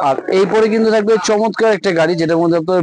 আর এরপরে কিন্তু থাকবে চমৎকার একটা গাড়ি, যেটার মধ্যে আপনার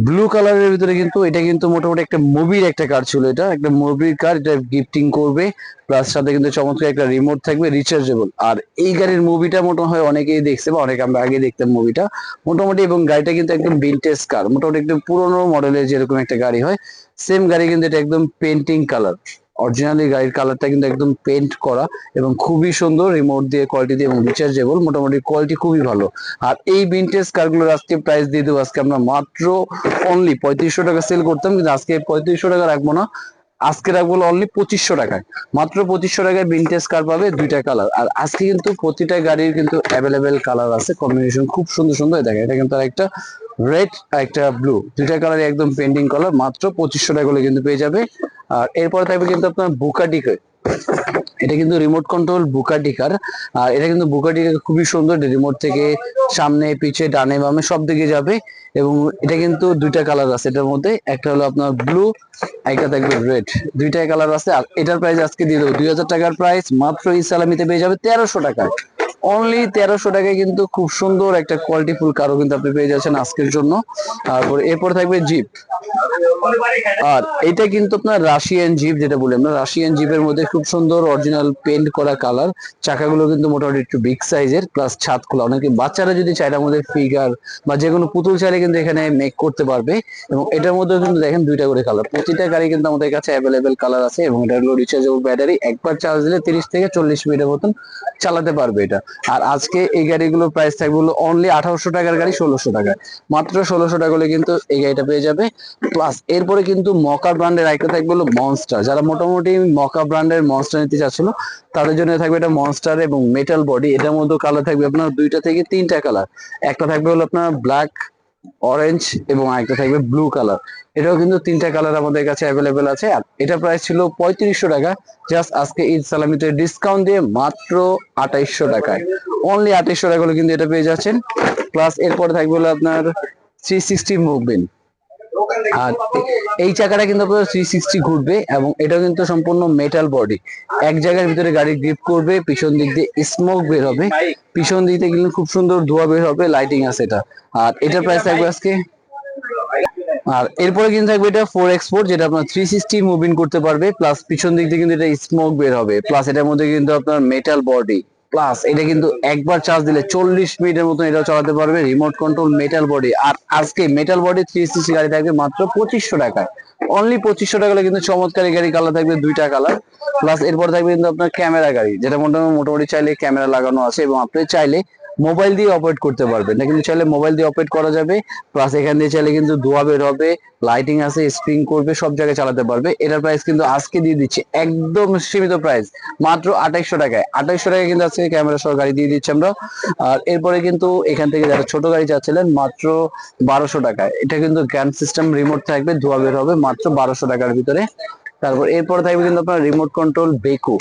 ব্লু কালারের ভিতরে, কিন্তু এটা কিন্তু মোটামুটি একটা মুভির একটা কার ছিল, এটা একটা মুভির কার, এটা গিফটিং করবে। প্লাস সাথে কিন্তু চমৎকার একটা রিমোট থাকবে রিচার্জেবল। আর এই গাড়ির মুভিটা মোটামুটি হয় অনেকেই দেখছে, বা অনেকে আমরা আগে দেখতাম মুভিটা মোটামুটি। এবং গাড়িটা কিন্তু একদম ভিনটেজ কার, মোটামুটি একদম পুরোনো মডেলের যেরকম একটা গাড়ি হয় সেম গাড়ি, কিন্তু এটা একদম পেন্টিং কালার। অরিজিনালি গাড়ির কালারটা কিন্তু একদম পেন্ট করা এবং খুবই সুন্দর, রিমোট দিয়ে কোয়ালিটি দিয়ে এবং রিচার্জেবল, মোটামুটি কোয়ালিটি খুবই ভালো। আর এই ভিনটেজ কারগুলোর আজকে প্রাইস দিয়ে দেবো আজকে আমরা মাত্র অনলি 3500 টাকা সেল করতাম, কিন্তু আজকে 3500 টাকা রাখবো না, আজকে রাখবো অনলি 2500 টাকায়। মাত্র 2500 টাকায় ভিনটেজ কার পাবে দুইটা কালার। আর আজকে কিন্তু প্রতিটা গাড়ির কিন্তু অ্যাভেলেবেল কালার আছে, কম্বিনেশন খুব সুন্দর সুন্দর। দেখে এটা কিন্তু একটা রেড একটা ব্লু, দুইটা কালার একদম পেন্ডিং কালার, মাত্র 2500 টাকা করে কিন্তু পেয়ে যাবে। আর এরপরে থাকবে কিন্তু আপনার বুকাটি, এটা কিন্তু রিমোট কন্ট্রোল বুকাটি কার। আর এটা কিন্তু বুকাটি খুবই সুন্দর, রিমোট থেকে সামনে পিছে ডানে বামে সব দিকে যাবে। এবং এটা কিন্তু দুইটা কালার আছে এটার মধ্যে, একটা হলো আপনার ব্লু, একটা থাকবে রেড, দুইটাই কালার আছে। আর এটার প্রাইস আজকে দিয়ে দেবো 2000 টাকার প্রাইস, মাত্র এই সালামিতে পেয়ে যাবে 1300 টাকায়। অনলি 1300 টাকায় কিন্তু খুব সুন্দর একটা কোয়ালিটিফুল কারও কিন্তু আপনি পেয়ে যাচ্ছেন আজকের জন্য। তারপর এরপর থাকবে জিপ। আর এটা কিন্তু আপনার রাশিয়ান জিপ, যেটা বলি আমরা রাশিয়ান জিপের মধ্যে খুব সুন্দর অরিজিনাল পেন্ট করা কালার। চাকাগুলো কিন্তু মোটামুটি একটু বিগ সাইজের, প্লাস ছাদ খোলা, অনেকে বাচ্চারা যদি চায় আমাদের ফিগার বা যে কোনো পুতুল চাইলে কিন্তু এখানে মেক করতে পারবে। এবং এটার মধ্যে কিন্তু দেখেন দুইটা করে কালার, প্রতিটা গাড়ি কিন্তু আমাদের কাছে অ্যাভেলেবেল কালার আছে। এবং এটা হলো রিচার্জেবল ব্যাটারি, একবার চার্জ দিলে 30 থেকে 40 মিনিটের মতন চালাতে পারবে এটা। আর আজকে এই গাড়িগুলোর প্রাইস থাকবে হলো অনলি 1800 টাকার গাড়ি 1600 টাকায়, মাত্র 1600 টাকা হলে কিন্তু এই গাড়িটা পেয়ে যাবে। প্লাস এরপরে কিন্তু মকা ব্র্যান্ডের আরেকটা থাকবে হলো মনস্টার, যারা মোটামুটি মকা ব্র্যান্ডের মনস্টার নিতে চাচ্ছিল তাদের জন্য থাকবে এটা মনস্টার এবং মেটাল বডি। এটার মধ্যে কালার থাকবে আপনার দুইটা থেকে তিনটা কালার, একটা থাকবে হলো আপনার ব্ল্যাক, অরেঞ্জ এবং আরেকটা থাকবে ব্লু কালার। এটাও কিন্তু তিনটা কালার আমাদের কাছে অ্যাভেলেবেল আছে। আর এটা প্রাইস ছিল 3500 টাকা, জাস্ট আজকে ঈদ সালামিতে ডিসকাউন্ট দিয়ে মাত্র 2800 টাকায়, অনলি 2800 টাকা হলে কিন্তু এটা পেয়ে যাচ্ছেন। প্লাস এরপরে থাকবে হলো আপনার 360 মুভমেন্ট। আর এই চাকাটা কিন্তু আপনার 360 ঘুরবে এবং এটা কিন্তু সম্পূর্ণ মেটাল বডি, এক জায়গার ভিতরে গাড়ি গ্রিপ করবে, পিছন দিক দিয়ে স্মোক বের হবে, পিছন দিক থেকে কিন্তু খুব সুন্দর ধোঁয়া বের হবে, লাইটিং আছে এটা। আর এটার প্রাইস থাকবে আজকে। আর এরপরে কিন্তু থাকবে এটা 4x4, যেটা আপনার 360 মুভিং করতে পারবে, প্লাস পিছন দিক দিয়ে কিন্তু এটা স্মোক বের হবে, প্লাস এটার মধ্যে কিন্তু আপনার মেটাল বডি, প্লাস এটা কিন্তু একবার চার্জ দিলে 40 মিনিটের মতন এটা চালাতে পারবে, রিমোট কন্ট্রোল মেটাল বডি। আর আজকে মেটাল বডি 360 গাড়ি থাকবে মাত্র 2500 টাকায়, অনলি 2500 টাকা হলে কিন্তু চমৎকার গাড়ি কালার থাকবে দুইটা কালার। প্লাস এরপর থাকবে কিন্তু আপনার ক্যামেরা গাড়ি, যেটা মোটামুটি চাইলে ক্যামেরা লাগানো আছে এবং আপনি চাইলে মোবাইল দিয়ে অপারেট করতে পারবেন না, কিন্তু চাইলে মোবাইল দিয়ে অপারেট করা যাবে। প্লাস এখান দিয়ে চাইলে কিন্তু ধোঁয়া বের হবে, লাইটিং আছে, স্প্রিং করবে, সব জায়গায় চালাতে পারবে। এটার প্রাইস কিন্তু আজকে দিয়ে দিচ্ছে একদম সীমিত প্রাইস, মাত্র 2800 টাকায়। 2800 টাকায় কিন্তু আজকে ক্যামেরা সহ গাড়ি দিয়ে দিচ্ছি আমরা। আর এরপরে কিন্তু এখান থেকে যারা ছোট গাড়ি চাচ্ছিলেন মাত্র 1200 টাকায়, এটা কিন্তু গ্যান সিস্টেম রিমোট থাকবে, ধোঁয়া বের হবে, মাত্র 1200 টাকার ভিতরে। তারপর এরপর থাকবে কিন্তু আপনার রিমোট কন্ট্রোল বেকু,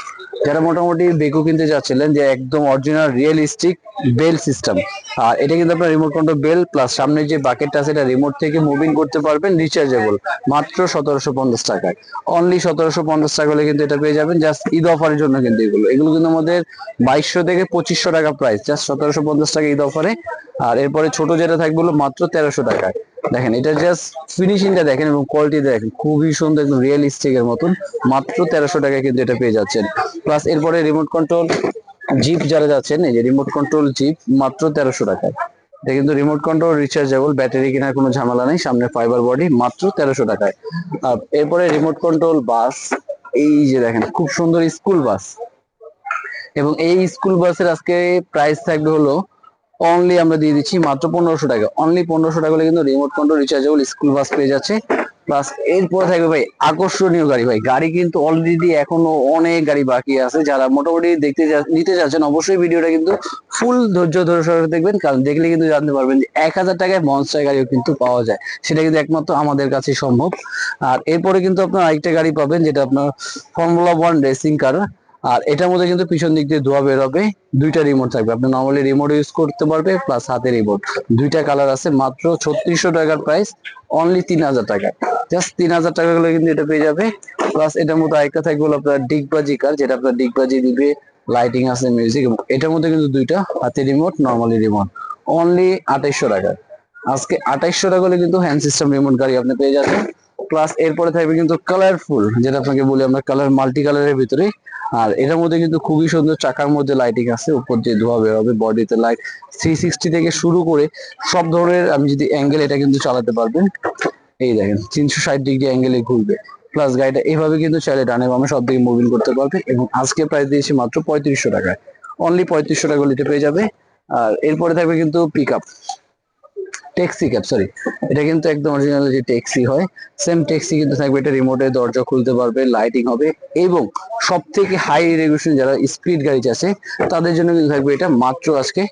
যারা মোটামুটি বেকু কিনতে চাচ্ছিলেন যে একদম অরিজিনাল রিয়েলিস্টিক বেল সিস্টেম। আর এটা কিন্তু আপনার রিমোট কন্ট্রোল বেল, প্লাস সামনের যে বাকেটটা আছে এটা রিমোট থেকে মুভিং করতে পারবেন, রিচার্জেবল, মাত্র 1750 টাকায়, অনলি 1750 টাকা হলে কিন্তু এটা পেয়ে যাবেন। জাস্ট ঈদ অফারের জন্য কিন্তু এগুলো এগুলো কিন্তু আমাদের 2200 থেকে 2500 টাকা প্রাইস, জাস্ট 1750 টাকা ঈদ অফারে। আর এরপরে ছোট যেটা থাকবে হলো মাত্র 1300 টাকায়। দেখেন এটা জাস্ট ফিনিশিংটা দেখেন এবং কোয়ালিটি দেখেন, খুবই সুন্দর, একদম রিয়েলিস্টিক এর মতন, মাত্র 1300 টাকায় কিন্তু এটা পেয়ে যাচ্ছেন। প্লাস এরপরে রিমোট কন্ট্রোল জিপ যারা যাচ্ছেন, এই যে রিমোট কন্ট্রোল জিপ মাত্র 1300 টাকায়। এটা কিন্তু রিমোট কন্ট্রোল রিচার্জেবল, ব্যাটারি কেনার কোনো ঝামেলা নেই, সামনে ফাইবার বডি, মাত্র 1300 টাকায়। আর এরপরে রিমোট কন্ট্রোল বাস, এই যে দেখেন খুব সুন্দর স্কুল বাস। এবং এই স্কুল বাসের আজকে প্রাইস থাকবে হলো অনলি আমরা দিয়ে দিচ্ছি মাত্র 1500 টাকা, অনলি 1500 টাকা হলে কিন্তু remote control rechargeable school bus পেয়ে যাচ্ছে। প্লাস এরপর থাকবে ভাই আকর্ষণীয় গাড়ি, ভাই গাড়ি কিন্তু অলরেডি এখনো অনেক গাড়ি বাকি আছে, যারা মোটামুটি নিতে যাচ্ছেন অবশ্যই ভিডিওটা কিন্তু ফুল ধৈর্য ধরে সহকারে দেখবেন, কারণ দেখলে কিন্তু জানতে পারবেন যে 1000 টাকায় মনস্টার গাড়িও কিন্তু পাওয়া যায়, সেটা কিন্তু একমাত্র আমাদের কাছে সম্ভব। আর এরপরে কিন্তু আপনার আরেকটা গাড়ি পাবেন, যেটা আপনার ফর্মুলা 1 রেসিং কার। আর এটার মধ্যে কিন্তু পিছন দিক দিয়ে ধোয়া বের হবে, দুইটা রিমোট থাকবে, আপনি নর্মালি রিমোট ইউজ করতে পারবে, প্লাস হাতে রিমোট, দুইটা কালার আছে, মাত্র 3600 টাকার প্রাইস, অনলি 3000 টাকায়, জাস্ট 3000 টাকা হলে কিন্তু এটা পেয়ে যাবে। প্লাস এটার মধ্যে আরেকটা থাকবে হলো আপনার ডিগবাজি কার, যেটা আপনার ডিগবাজি দিবে, লাইটিং আছে, মিউজিক। এটার মধ্যে কিন্তু দুইটা হাতে রিমোট, নর্মালি রিমোট, অনলি 2800 টাকা। আজকে 2800 টাকা হলে কিন্তু হ্যান্ড সিস্টেম রিমোট গাড়ি আপনি পেয়ে যাবেন। প্লাস এরপরে থাকবে কিন্তু কালারফুল, যেটা আপনাকে বলি আমরা কালার, মাল্টি কালারের ভিতরে। আর এটার মধ্যে কিন্তু খুবই সুন্দর, চাকার মধ্যে লাইটিং আছে, উপর দিয়ে ধোয়া বের হবে, বডিতে লাইট, 360 থেকে শুরু করে সব ধরনের আমি যদি অ্যাঙ্গেল, এটা কিন্তু চালাতে পারবেন। এই দেখেন 360 ডিগ্রি অ্যাঙ্গেলে ঘুরবে। প্লাস গাড়িটা এইভাবে কিন্তু চাইলে ডানে বামে সব দিকে মুভিং করতে পারবে। এবং আজকে প্রাইস দিয়েছি মাত্র 3500 টাকায়, অনলি 3500 টাকা লিটে পেয়ে যাবে। আর এরপরে থাকবে কিন্তু pick up, taxi cab, sorry, এটা কিন্তু একদম অরিজিনাল যে ট্যাক্সি হয়, সেম ট্যাক্সি কিন্তু থাকবে। এটা রিমোটে দরজা খুলতে পারবে, লাইটিং হবে। এবং সব থেকে হাই রেগুলেশন যারা স্পিড গাড়ি আছে তাদের জন্য কিন্তু থাকবে এটা মাত্র আজকে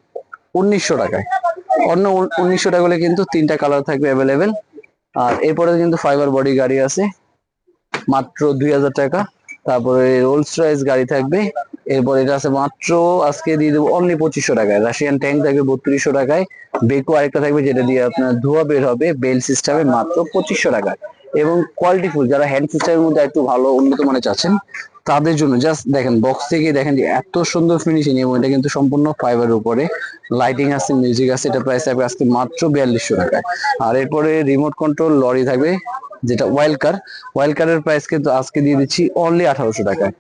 1900 টাকায়। অন্য 1900 টাকা হলে কিন্তু তিনটা কালার থাকবে অ্যাভেলেবেল। আর এরপরে কিন্তু ফাইবার বডি গাড়ি আছে মাত্র 2000 টাকা। তারপরে রোলস রয়েস গাড়ি থাকবে। এরপর এটা আছে মাত্র আজকে দিয়ে দেবো অনলি 2500 টাকায়। রাশিয়ান ট্যাঙ্ক থাকবে 3200 টাকায়। বেকো আরেকটা থাকবে যেটা দিয়ে আপনার ধোয়া বের হবে, বেল সিস্টেমে, মাত্র 2500 টাকায়। এবং কোয়ালিটিফুল যারা হ্যান্ড সিস্টেমের মধ্যে একটু ভালো উন্নত মানের চাচ্ছেন তাদের জন্য জাস্ট দেখেন, বক্স থেকে দেখেন যে এত সুন্দর ফিনিশিং। এবং এটা কিন্তু সম্পূর্ণ ফাইবারের উপরে, লাইটিং আছে, মিউজিক আছে। এটা প্রাইস থাকবে আজকে মাত্র 4200 টাকায়। আর এরপরে রিমোট কন্ট্রোল লরি থাকবে যেটা ওয়াইল্ড কার। ওয়াইল্ড কারের প্রাইস কিন্তু আজকে দিয়ে দিচ্ছি অনলি 1800 টাকায়।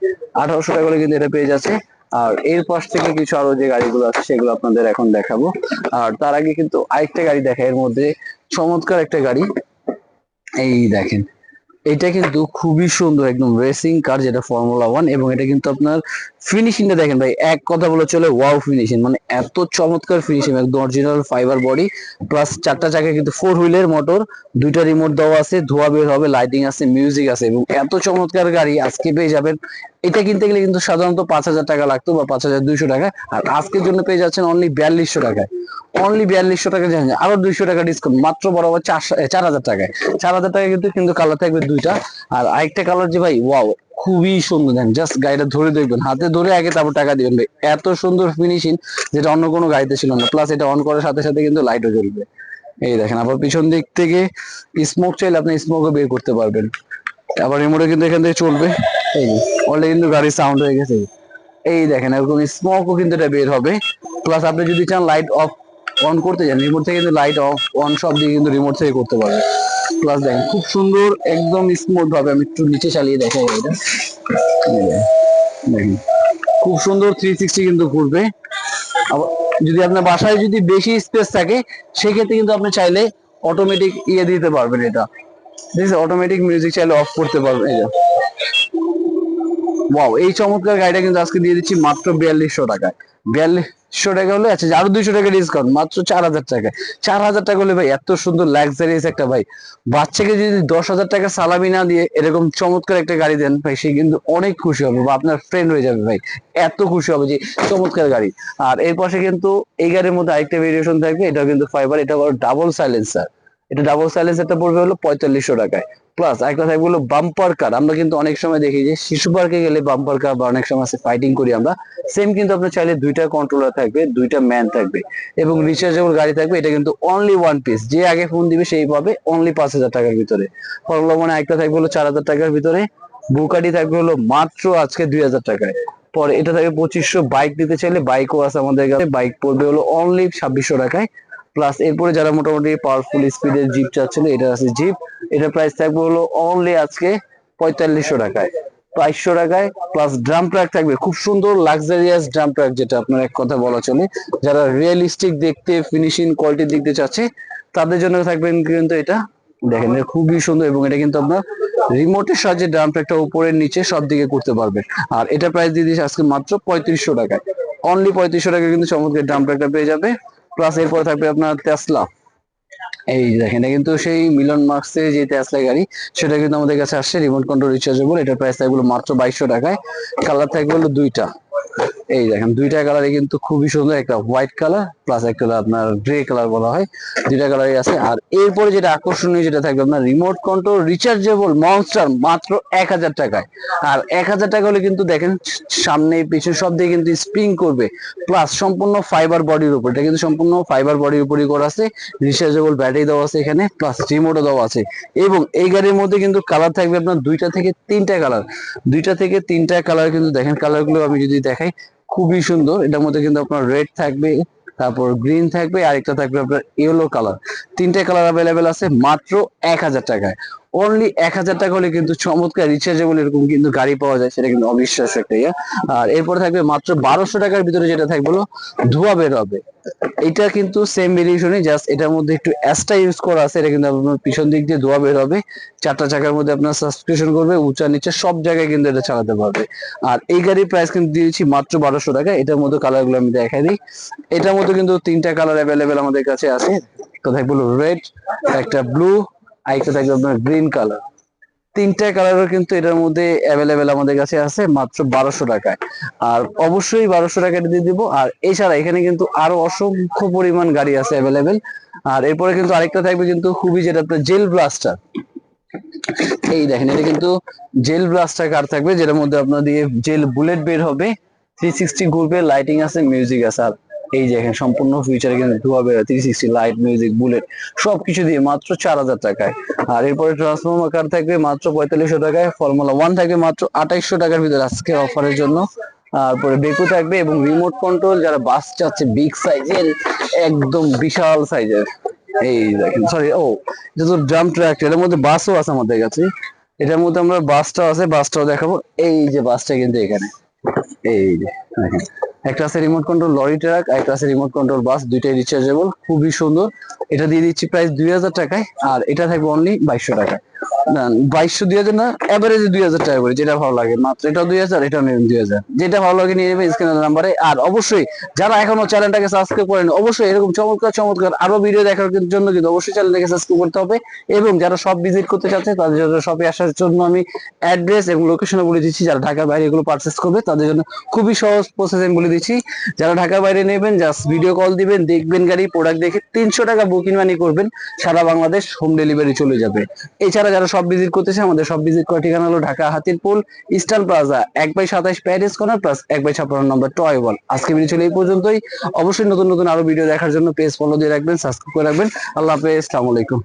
1800 টাকা করে কিন্তু এটা পেয়ে যাচ্ছে। আর এর পাশ থেকে কিছু আরো যে গাড়িগুলো আছে সেগুলো আপনাদের এখন দেখাবো। আর তার আগে কিন্তু আরেকটা গাড়ি দেখা, এর মধ্যে চমৎকার একটা গাড়ি, এই দেখেন। এটা কিন্তু খুবই সুন্দর, একদম রেসিং কার, যেটা ফর্মুলা 1। এবং এটা কিন্তু আপনার ফিনিশিংটা দেখেন ভাই, এক কথা বলে চলে ওয়াও ফিনিশিং, মানে এত চমৎকার ফিনিশিং, একদম অরিজিনাল ফাইবার বডি। প্লাস চারটা চাকা কিন্তু 4 হুইলের মোটর, দুইটা রিমোট দেওয়া আছে, ধোয়া বের হবে, লাইটিং আছে, মিউজিক আছে। এবং এত চমৎকার গাড়ি আজকে পেয়ে যাবেন। এটা কিনতে গেলে কিন্তু সাধারণত 5000 টাকা লাগতো বা 5200 টাকা, আর আজকের জন্য পেয়ে যাচ্ছেন অনলি 4200 টাকায়। অনলি 4200 টাকা, জানেন আরো 200 টাকা ডিসকাউন্ট, মাত্র বরাবর 4000 টাকায়। 4000 টাকা কিন্তু কিন্তু কালার থাকবে দুইটা। আর আরেকটা কালার যে ভাই ওয়াও, খুবই সুন্দর, দেন জাস্ট গাড়িটা ধরে দেখবেন, হাতে ধরে আগে তারপর টাকা দিবেন ভাই। এত সুন্দর ফিনিশিং যেটা অন্য কোনো গাড়িতে ছিল না। প্লাস এটা অন করার সাথে সাথে কিন্তু লাইটও জ্বলবে। এই দেখেন, আবার পিছন দিক থেকে স্মোক চাইলে আপনি স্মোকও বের করতে পারবেন। আবার রিমোটে কিন্তু এখান থেকে চলবে। এই অলরেডি কিন্তু গাড়ির সাউন্ড হয়ে গেছে। এই দেখেন, এরকম স্মোকও কিন্তু এটা বের হবে। প্লাস আপনি যদি চান লাইট অফ অন করতে চান, রিমোট থেকে কিন্তু লাইট অফ অন সব দিয়ে কিন্তু রিমোট থেকে করতে পারবেন। প্লাস দেখেন খুব সুন্দর, একদম স্মুথ ভাবে, আমি একটু নিচে চালিয়ে দেখাই এটা। দেখেন খুব সুন্দর 360 কিন্তু ঘুরবে। আবার যদি আপনার বাসায় যদি বেশি স্পেস থাকে সেক্ষেত্রে কিন্তু আপনি চাইলে অটোমেটিক ইয়ে দিতে পারবেন। এটা ঠিক আছে, অটোমেটিক মিউজিক চাইলে অফ করতে পারবেন। এই যে ওয়াও, এই চমৎকার গাড়িটা কিন্তু আজকে দিয়ে দিচ্ছি মাত্র 4200 টাকায়। 4200 টাকা হলে আচ্ছা, আরো 200 টাকা ডিসকাউন্ট, মাত্র 4000 টাকায়। 4000 টাকা হলে ভাই এত সুন্দর লাক্সারিয়াস একটা, ভাই বাচ্চাকে যদি 10,000 টাকা সালামি না দিয়ে এরকম চমৎকার একটা গাড়ি দেন ভাই, সে কিন্তু অনেক খুশি হবে, বা আপনার ফ্রেন্ড হয়ে যাবে ভাই, এত খুশি হবে যে চমৎকার গাড়ি। আর এর পাশে কিন্তু এই গাড়ির মধ্যে আরেকটা ভেরিয়েশন থাকবে, এটা কিন্তু ফাইবার, এটা হলো ডাবল সাইলেন্সার। এটা ডাবল সাইলেন্সারটা পড়বে হলো 4500 টাকায়। প্লাস একটা থাকবে হলো বাম্পার কার। আমরা কিন্তু অনেক সময় দেখি যে শিশু পার্কে গেলে বাম্পার কার, বা অনেক সময় ফাইটিং করি আমরা, সেম কিন্তু আপনার চাইলে দুইটা কন্ট্রোলার থাকবে, দুইটা ম্যান থাকবে, এবং রিচার্জেবল গাড়ি থাকবে। এটা কিন্তু অনলি ওয়ান পিস, যে আগে ফোন দিবে সেই পাবে অনলি 5000 টাকার ভিতরে। ফর্মুলা 1 একটা থাকবে হলো 4000 টাকার ভিতরে। বুকাটি থাকবে হলো মাত্র আজকে 2000 টাকায়। পরে এটা থাকবে 2500। বাইক দিতে চাইলে বাইকও আছে আমাদের কাছে, বাইক পড়বে হলো অনলি 2600 টাকায়। প্লাস এরপরে যারা মোটামুটি পাওয়ারফুল স্পিডের জিপ চাচ্ছিল, এটা আছে জিপ। এটা প্রাইস থাকবে হলো অনলি আজকে 4500 টাকায়, 2200 টাকায়। প্লাস ড্রাম ট্রাক থাকবে, খুব সুন্দর লাক্সারিয়াস ড্রাম ট্রাক, যেটা আপনার এক কথা বলা চলে, যারা রিয়েলিস্টিক দেখতে, ফিনিশিং কোয়ালিটি দেখতে চাচ্ছে তাদের জন্য থাকবে কিন্তু এটা। দেখেন এটা খুবই সুন্দর, এবং এটা কিন্তু আপনার রিমোটের সাহায্যে ড্রাম ট্রাকটা উপরের নিচে সব দিকে করতে পারবেন। আর এটা প্রাইস দিয়ে দিচ্ছে আজকে মাত্র 3500 টাকায়। অনলি 3500 টাকায় কিন্তু চমৎকার ড্রাম ট্রাকটা পেয়ে যাবে। প্লাস এরপর থাকবে আপনার টেসলা। এই দেখেন, এটা কিন্তু সেই মিলন মার্কসের যে টেসলা গাড়ি, সেটা কিন্তু আমাদের কাছে আসছে, রিমোট কন্ট্রোল রিচার্জেবল। এটার প্রাইস থাকবে মাত্র 2200 টাকায়। কালার থাকবে হলো দুইটা। এই দেখেন দুইটা কালারে কিন্তু খুবই সুন্দর, একটা হোয়াইট কালার প্লাস একটা হলো আপনার গ্রে কালার বলা হয়, দুইটা কালারই আছে। আর এরপরে যেটা আকর্ষণীয় যেটা থাকবে আপনার রিমোট কন্ট্রোল রিচার্জেবল মনস্টার, মাত্র 1000 টাকায়। আর 1000 টাকা হলে কিন্তু দেখেন সামনে পিছনে সব দিকে কিন্তু স্প্রিং করবে। প্লাস সম্পূর্ণ ফাইবার বডির উপর, এটা কিন্তু সম্পূর্ণ ফাইবার বডির উপরই করা আছে। রিচার্জেবল ব্যাটারি দেওয়া আছে এখানে, প্লাস রিমোটও দেওয়া আছে। এবং এই গাড়ির মধ্যে কিন্তু কালার থাকবে আপনার দুইটা থেকে তিনটা কালার, দুইটা থেকে তিনটা কালার কিন্তু দেখেন। কালার গুলো আমি যদি দেখাই, খুবই সুন্দর। এটার মধ্যে কিন্তু আপনার রেড থাকবে, তারপর গ্রিন থাকবে, আরেকটা থাকবে আপনার ইয়েলো কালার। তিনটে কালার অ্যাভেলেবেল আছে মাত্র 1,000 টাকায়। অনলি 1,000 টাকা হলে কিন্তু চমৎকার রিচার্জেবল এরকম কিন্তু গাড়ি পাওয়া যায়, সেটা কিন্তু অবিশ্বাস্য একটা ইয়ে। আর এরপরে থাকবে মাত্র 1200 টাকার ভিতরে যেটা থাকবে হলো ধোয়া বের হবে। এটা কিন্তু সেম ভেরিয়েশনই, জাস্ট এটার মধ্যে একটু এক্সট্রা ইউজ করা আছে। এটা কিন্তু আপনার পিছন দিক দিয়ে ধোয়া বের হবে, 4টা চাকার মধ্যে আপনার সাসপেনশন করবে, উঁচা নিচে সব জায়গায় কিন্তু এটা চালাতে পারবে। আর এই গাড়ির প্রাইস কিন্তু দিয়েছি মাত্র 1200 টাকা। এটার মধ্যে কালার গুলো আমি দেখাই দিই। এটার মধ্যে কিন্তু 3টা কালার অ্যাভেলেবেল আমাদের কাছে আছে। তো থাকবে রেড, একটা ব্লু, আর একটা থাকবে আপনার গ্রিন কালার। 3টা কালারও কিন্তু এটার মধ্যে অ্যাভেলেবেল আমাদের কাছে আছে মাত্র 1200 টাকায়। আর অবশ্যই 1200 টাকা দিয়ে দিব। আর এছাড়া এখানে কিন্তু আরো অসংখ্য পরিমাণ গাড়ি আছে অ্যাভেলেবেল। আর এরপরে কিন্তু আরেকটা থাকবে কিন্তু খুবই, যেটা আপনার জেল ব্লাস্টার। এই দেখেন, এটা কিন্তু জেল ব্লাস্টার কার থাকবে, যেটার মধ্যে আপনার দিয়ে জেল বুলেট বের হবে, 360 ঘুরবে, লাইটিং আছে, মিউজিক আছে। আর এই যে এখানে সম্পূর্ণ ফিউচারে কিন্তু ধোয়া বের হয়, 360 লাইট, মিউজিক, বুলেট সবকিছু দিয়ে মাত্র 4000 টাকায়। আর এরপরে ট্রান্সফর্মার কার থাকবে মাত্র 4500 টাকায়। ফর্মুলা 1 থাকবে মাত্র 2800 টাকার ভিতরে আজকে অফারের জন্য। তারপরে বেকু থাকবে এবং রিমোট কন্ট্রোল, যারা বাস চাচ্ছে বিগ সাইজের, একদম বিশাল সাইজের। এই দেখেন, সরি, এটা তো ড্রাম ট্রাক, এর মধ্যে বাসও আছে আমাদের কাছে। এটার মধ্যে আমরা বাসটাও আছে, বাসটাও দেখাবো। এই যে বাসটা কিন্তু এখানে, এই যে দেখেন, একটা আছে রিমোট কন্ট্রোল লরি ট্রাক, একটা আছে রিমোট কন্ট্রোল বাস, দুইটাই রিচার্জেবল, খুবই সুন্দর। এটা দিয়ে দিচ্ছি প্রাইস 2000 টাকায়। আর এটা থাকবে অনলি 2200 টাকায়। না, 2200 2000 না, এভারেজে 2000 টাকা করে, যেটা ভালো লাগে। মাত্র এটাও 2000, এটাও নেবেন 2000, যেটা ভালো লাগে নিয়ে নেবেন স্ক্রিনের নাম্বারে। আর অবশ্যই যারা এখনো চ্যানেলটাকে সাবস্ক্রাইব করেন, অবশ্যই এরকম চমৎকার চমৎকার আরো ভিডিও দেখার জন্য কিন্তু অবশ্যই চ্যানেলটাকে সাবস্ক্রাইব করতে হবে। এবং যারা সব ভিজিট করতে চাচ্ছে তাদের জন্য, শপে আসার জন্য আমি অ্যাড্রেস এবং লোকেশনে বলে দিচ্ছি। যারা ঢাকার বাইরে এগুলো পারচেস করবে তাদের জন্য খুবই সহজ প্রসেস আমি বলে দিচ্ছি। যারা ঢাকার বাইরে নেবেন, জাস্ট ভিডিও কল দিবেন, দেখবেন গাড়ি, প্রোডাক্ট দেখে 300 টাকা বুকিং মানি করবেন, সারা বাংলাদেশ হোম ডেলিভারি চলে যাবে। এছাড়া যারা সব ভিজিট করতেছে, আমাদের সব ভিজিট করার ঠিকানা হলো Dhaka Hatirpool eastern plaza 1/27 Paris corner plus 1/56 number toy wall. আজকে ভিডিও ছিল এই পর্যন্তই। অবশ্যই নতুন নতুন আরো ভিডিও দেখার জন্য পেজ ফলো দিয়ে রাখবেন, সাবস্ক্রাইব করে রাখবেন। আল্লাহ হাফেজ, আসসালামু আলাইকুম।